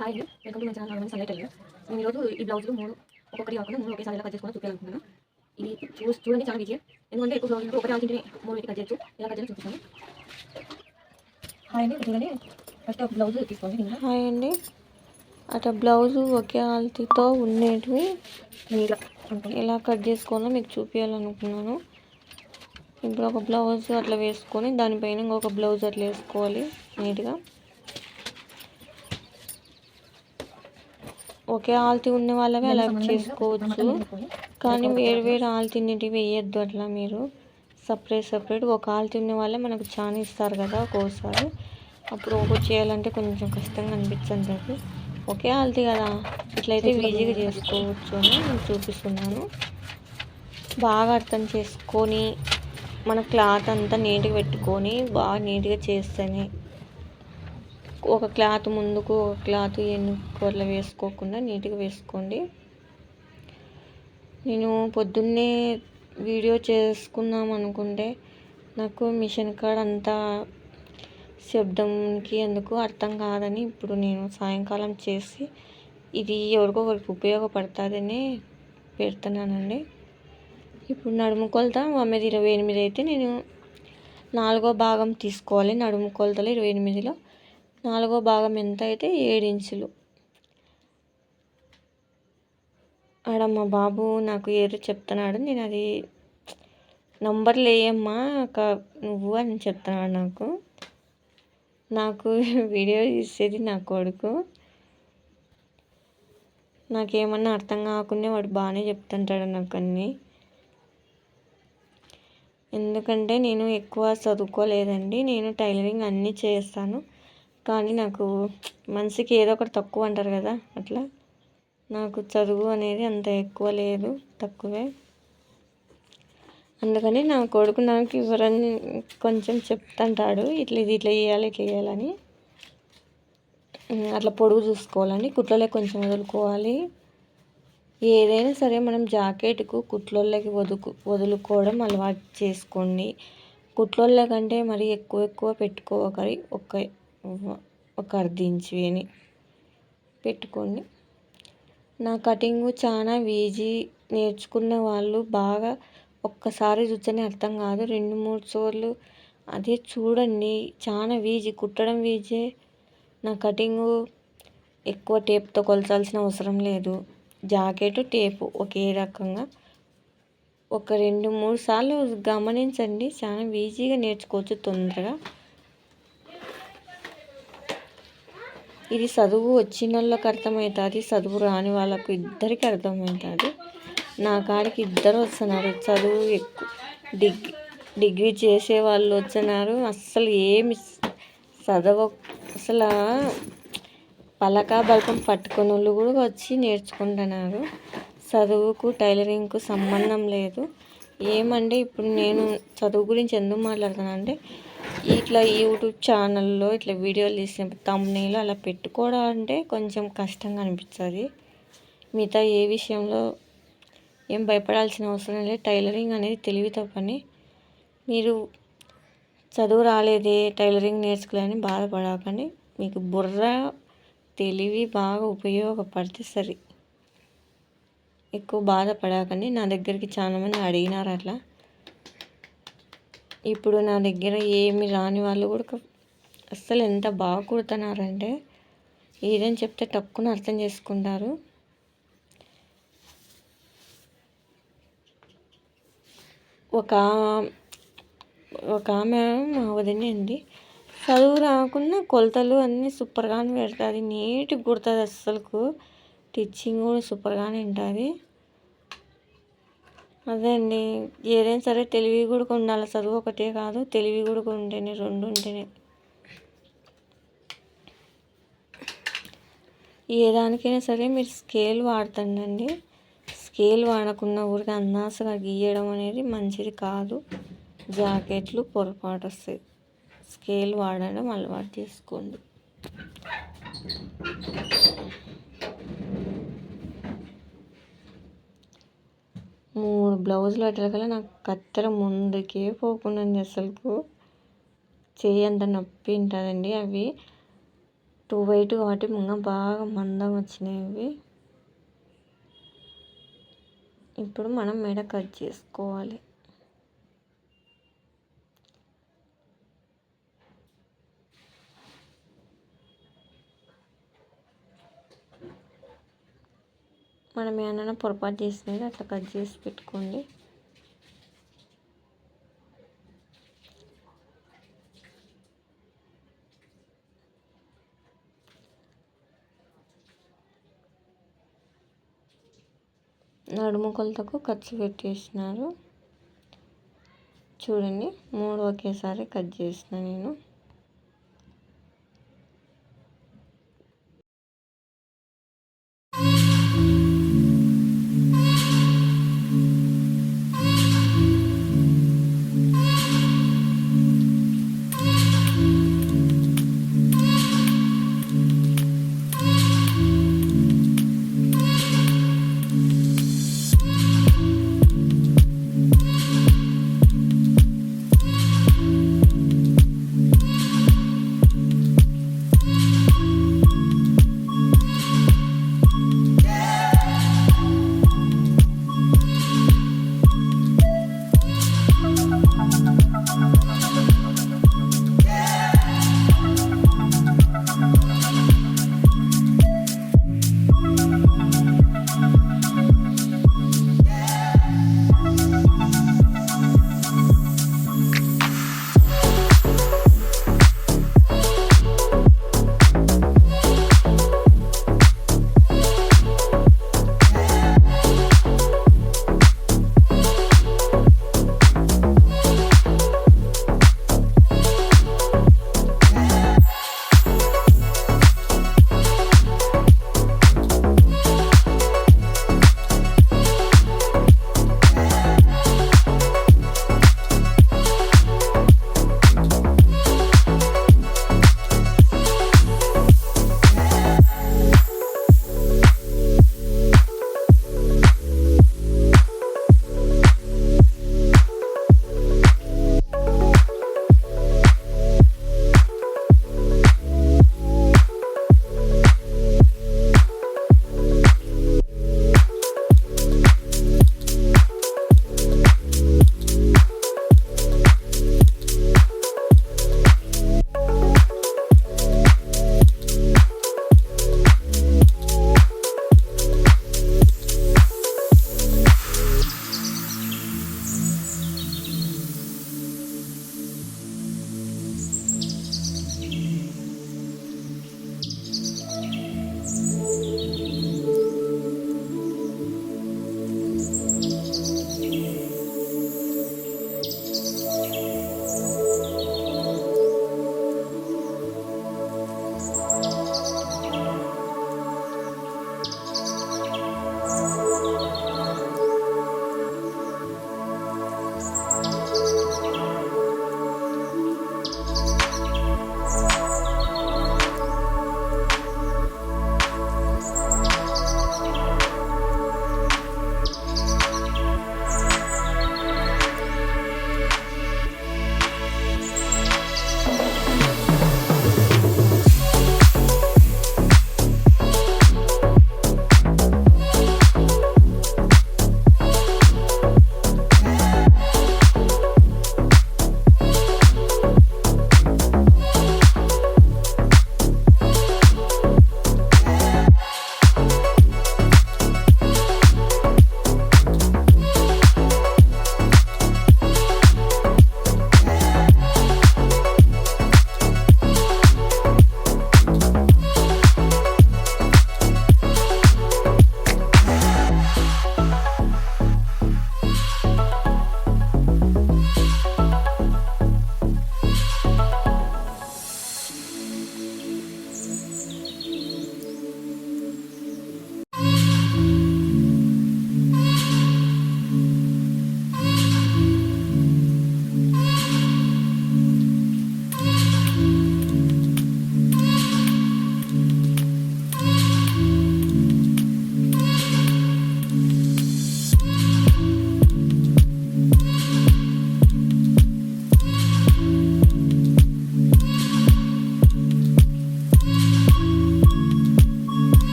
Hi అండి, welcome to my channel normal sunlight tailor. నేను ఈరోజు ఈ బ్లౌజులు ఒక్కొక్కటి కాకుండా 3 ఒకేసారి ఎలా కట్ చేసుకోవాలో చూపించాలనుకుంటున్నాను. ఇది చూడండి చాలా ఈజీ. ఎందుకంటే ఎక్కువ బ్లౌజులు ఒకటి ఆల్చింటిని 3 పెట్టి కట్ చేయొచ్చు. ఎలా కట్ చేయాలో చూపిస్తాను. హాయ్ అండి, చూడండి ఫస్ట్ ఒక బ్లౌజ్ తీసుకోండి. హాయ్ అండి, అట్లా బ్లౌజు ఒకే ఆల్తీతో ఉండేటివి నీట్గా ఎలా కట్ చేసుకోవాలో మీకు చూపించాలనుకున్నాను. ఇప్పుడు ఒక బ్లౌజ్ అట్లా వేసుకొని దానిపైన ఇంకొక బ్లౌజ్ అట్లా వేసుకోవాలి నీట్గా. ఒకే ఆల్తీ ఉన్న వాళ్ళవి అలా చేసుకోవచ్చు, కానీ వేరు వేరు ఆల్తీనిటి వేయద్దు. అట్లా మీరు సపరేట్ ఒక ఆల్తీ ఉన్న వాళ్ళే మనకు చాలా ఇస్తారు కదా ఒక్కోసారి. అప్పుడు ఒకటి చేయాలంటే కొంచెం కష్టంగా అనిపించండి. ఒకే ఆల్తీ కదా, ఇట్లయితే ఈజీగా చేసుకోవచ్చు అని నేను చూపిస్తున్నాను. బాగా అర్థం చేసుకొని మన క్లాత్ అంతా నీట్గా పెట్టుకొని బాగా నీట్గా చేస్తేనే, ఒక క్లాత్ ముందుకు ఒక క్లాత్ ఎన్నుకు అట్లా వేసుకోకుండా నీట్గా వేసుకోండి. నేను పొద్దున్నే వీడియో చేసుకుందాం అనుకుంటే నాకు మిషన్ కాడ అంతా శబ్దంకి ఎందుకు అర్థం కాదని ఇప్పుడు నేను సాయంకాలం చేసి ఇది ఎవరికో ఒకరికి ఉపయోగపడుతుందని పెడుతున్నానండి. ఇప్పుడు నడుము కొలత 28 అయితే నేను 4వ భాగం తీసుకోవాలి. నడుము కొలతలు 28లో 4వ భాగం ఎంత అయితే 7 ఇంచులు. ఆడ మా బాబు నాకు ఏదో చెప్తున్నాడు, నేను అది నంబర్లు వేయమ్మా నువ్వు అని చెప్తున్నాడు. నాకు వీడియో తీసేది నా కొడుకు. నాకేమన్నా అర్థం కాకుండా వాడు బాగానే చెప్తుంటాడు నాకు అన్నీ. ఎందుకంటే నేను ఎక్కువ చదువుకోలేదండి, నేను టైలరింగ్ అన్నీ చేస్తాను, కానీ నాకు మనసుకి ఏదో ఒకటి తక్కువ అంటారు కదా, అట్లా నాకు చదువు అనేది అంత ఎక్కువ లేదు, తక్కువే. అందుకని నా కొడుకు నాకు ఎవరని కొంచెం చెప్తుంటాడు, ఇట్లా చేయాలి ఇట్లా చేయాలని. అట్లా పొడుగు చూసుకోవాలండి, కుట్లలో కొంచెం వదులుకోవాలి. ఏదైనా సరే మనం జాకెట్కు కుట్లలోకి వదులుకోవడం అలవాటు చేసుకోండి. కుట్లల కంటే మరి ఎక్కువ పెట్టుకోకరి, ఒక అర్ధ ఇంచు అని పెట్టుకోండి. నా కటింగు చాలా ఈజీ. నేర్చుకున్న వాళ్ళు బాగా ఒక్కసారి చూస్తేనే అర్థం కాదు, 2-3 సార్లు అదే చూడండి. చాలా ఈజీ, కుట్టడం ఈజీ. నా కటింగు ఎక్కువ టేప్తో కొలచాల్సిన అవసరం లేదు. జాకెట్ టేపు ఒకే రకంగా ఒక 2-3 సార్లు గమనించండి, చాలా ఈజీగా నేర్చుకోవచ్చు తొందరగా. ఇది చదువు వచ్చిన వాళ్ళకి అర్థమవుతుంది, చదువు రాని వాళ్ళకు ఇద్దరికి అర్థమవుతుంది. నా కాడికి ఇద్దరు వస్తున్నారు, చదువు ఎక్కువ డిగ్రీ చేసే వాళ్ళు వచ్చినారు. అస్సలు ఏమి అసలు పలక బలపం పట్టుకుని వాళ్ళు కూడా వచ్చి నేర్చుకుంటున్నారు. చదువుకు టైలరింగ్కు సంబంధం లేదు. ఏమంటే ఇప్పుడు నేను చదువు గురించి ఎందుకు మాట్లాడుతాను అంటే, ఇట్లా యూట్యూబ్ ఛానల్లో ఇట్లా వీడియోలు తీసినప్పుడు థంబ్నెయిల్ అలా పెట్టుకోవడం అంటే కొంచెం కష్టంగా అనిపిస్తుంది. మిగతా ఏ విషయంలో ఏం భయపడాల్సిన అవసరం లేదు. టైలరింగ్ అనేది తెలివితో పని. మీరు చదువు రాలేదే, టైలరింగ్ నేర్చుకోలేని బాధపడకండి. మీకు బుర్ర తెలివి బాగా ఉపయోగపడితే సరే, ఎక్కువ బాధపడకండి. నా దగ్గరికి చాలామంది అడిగినారు అట్లా. ఇప్పుడు నా దగ్గర ఏమి రాని వాళ్ళు కూడా అస్సలు ఎంత బాగా కుడుతున్నారంటే, ఏదని చెప్తే తక్కువ అర్థం చేసుకుంటారు. ఒక ఆమె మా వదిన అండి, చదువు రాకుండా కొలతలు అన్నీ సూపర్గానే పెడుతుంది, నీట్గా కుడుతుంది. అస్సలు టిచ్చింగ్ కూడా సూపర్గానే ఉంటుంది. అదే అండి, ఏదైనా సరే తెలివి కూడా ఉండాలి. చదువు ఒకటే కాదు, తెలివి కూడా ఉంటేనే, 2 ఉంటేనే. ఏ దానికైనా సరే మీరు స్కేల్ వాడుతుండండి. స్కేల్ వాడకుండా ఊరికి అన్నాసగా గీయడం అనేది మంచిది కాదు. జాకెట్లు పొరపాటు వస్తాయి. స్కేల్ వాడడం అలవాటు చేసుకోండి. మూడు బ్లౌజులు అట్లా నాకు కత్తెర ముందుకే పోకుండా అసలుకు చేయి అంత నొప్పి ఉంటుందండి. అవి 2 వెయిట్ కాబట్టి ముంగ బాగా మందం వచ్చినాయి ఇవి. ఇప్పుడు మనం మెడ కట్ చేసుకోవాలి. మనం ఏమైనా పొరపాటు చేసినది అట్లా కట్ చేసి పెట్టుకోండి. నడుము కొలతకు ఖర్చు పెట్టేసినారు. చూడండి 3 ఒకేసారి కట్ చేసిన నేను.